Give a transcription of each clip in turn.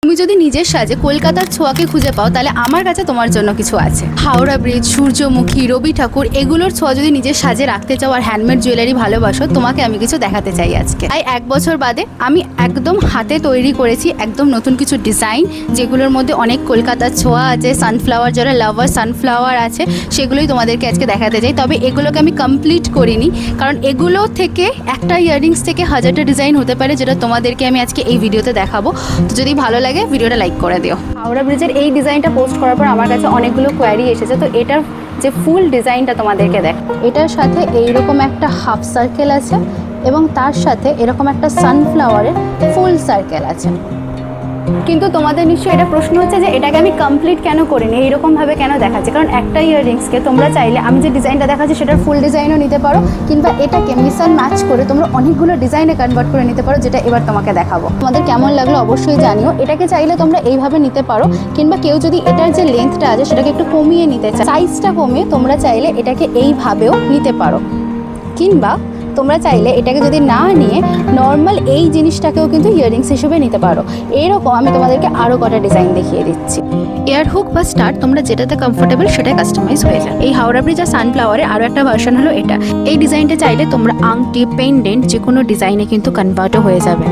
তুমি যদি নিজের সাজে কলকাতার ছোঁয়াকে খুঁজে পাও তাহলে আমার কাছে তোমার জন্য কিছু আছে। হাওড়া ব্রিজ, সূর্যমুখী, রবি ঠাকুর এগুলোর ছোঁয়া যদি নিজের সাজে রাখতে চাও আর হ্যান্ডমেড জুয়েলারি ভালোবাসো, তোমাকে আমি কিছু দেখাতে চাই আজকে। তাই 1 বছর বাদে আমি একদম হাতে তৈরি করেছি একদম নতুন কিছু ডিজাইন, যেগুলোর মধ্যে অনেক কলকাতার ছোঁয়া আছে। সানফ্লাওয়ার, যারা লাভার সানফ্লাওয়ার আছে সেগুলোই তোমাদেরকে আজকে দেখাতে চাই। তবে এগুলোকে আমি কমপ্লিট করিনি, কারণ এগুলো থেকে একটা ইয়াররিংস থেকে 1000টা ডিজাইন হতে পারে, যেটা তোমাদেরকে আমি আজকে এই ভিডিওতে দেখাবো। তো যদি ভালো লাগে ভিডিওটা লাইক করে দিও। হাওড়া ব্রিজের এই ডিজাইনটা পোস্ট করার পর আমার কাছে অনেকগুলো কোয়ারি এসেছে, তো এটার যে ফুল ডিজাইনটা তোমাদেরকে দেখ। এটার সাথে এইরকম একটা হাফ সার্কেল আছে এবং তার সাথে এরকম একটা সানফ্লাওয়ারের ফুল সার্কেল আছে। কিন্তু তোমাদের নিশ্চয়ই এটা প্রশ্ন হচ্ছে যে এটাকে আমি কমপ্লিট কেন করিনি, এইরকমভাবে কেন দেখাচ্ছি। কারণ একটা ইয়াররিংসকে তোমরা চাইলে আমি যে ডিজাইনটা দেখাচ্ছি সেটার ফুল ডিজাইনও নিতে পারো, কিংবা এটাকে মিক্স অ্যান্ড ম্যাচ করে তোমরা অনেকগুলো ডিজাইনে কনভার্ট করে নিতে পারো, যেটা এবার তোমাকে দেখাবো। তোমাদের কেমন লাগলো অবশ্যই জানিও। এটাকে চাইলে তোমরা এইভাবে নিতে পারো, কিংবা কেউ যদি এটার যে লেন্থটা আছে সেটাকে একটু কমিয়ে নিতে চায়, সাইজটা কমিয়ে তোমরা চাইলে এটাকে এইভাবেও নিতে পারো। কিংবা তোমরা চাইলে এটাকে যদি না নিয়ে নর্মাল এই জিনিসটাকেও কিন্তু ইয়াররিংস হিসেবে নিতে পারো। এরকম আমি তোমাদেরকে আরও কটা ডিজাইন দেখিয়ে দিচ্ছি। এয়ার হুক বা স্টার তোমরা যেটাতে কমফোর্টেবল সেটাই কাস্টমাইজ হয়ে যায়। এই হাওড়া ব্রিজ আর সানফ্লাওয়ারের আরও একটা ভার্সন হলো এটা। এই ডিজাইনটা চাইলে তোমরা আংটি, পেন্ডেন্ট যে কোনো ডিজাইনে কিন্তু কনভার্টও হয়ে যাবে।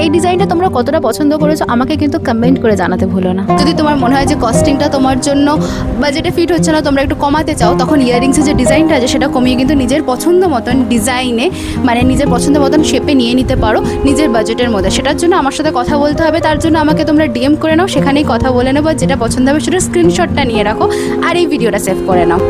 এই ডিজাইনটা তোমরা কতটা পছন্দ করেছো আমাকে কিন্তু কমেন্ট করে জানাতে ভুলো না। যদি তোমার মনে হয় যে কস্টিংটা তোমার জন্য বাজেটে ফিট হচ্ছে না, তোমরা একটু কমাতে চাও, তখন ইয়াররিংসের যে ডিজাইনটা আছে সেটা কমিয়ে কিন্তু নিজের পছন্দ মতন ডিজাইনে, মানে নিজের পছন্দ মতন শেপে নিয়ে নিতে পারো নিজের বাজেটের মধ্যে। সেটার জন্য আমার সাথে কথা বলতে হবে, তার জন্য আমাকে তোমরা ডিএম করে নাও, সেখানেই কথা বলে নেবো। যেটা পছন্দ হবে সেটা স্ক্রিনশটটা নিয়ে রাখো আর এই ভিডিওটা সেভ করে নাও।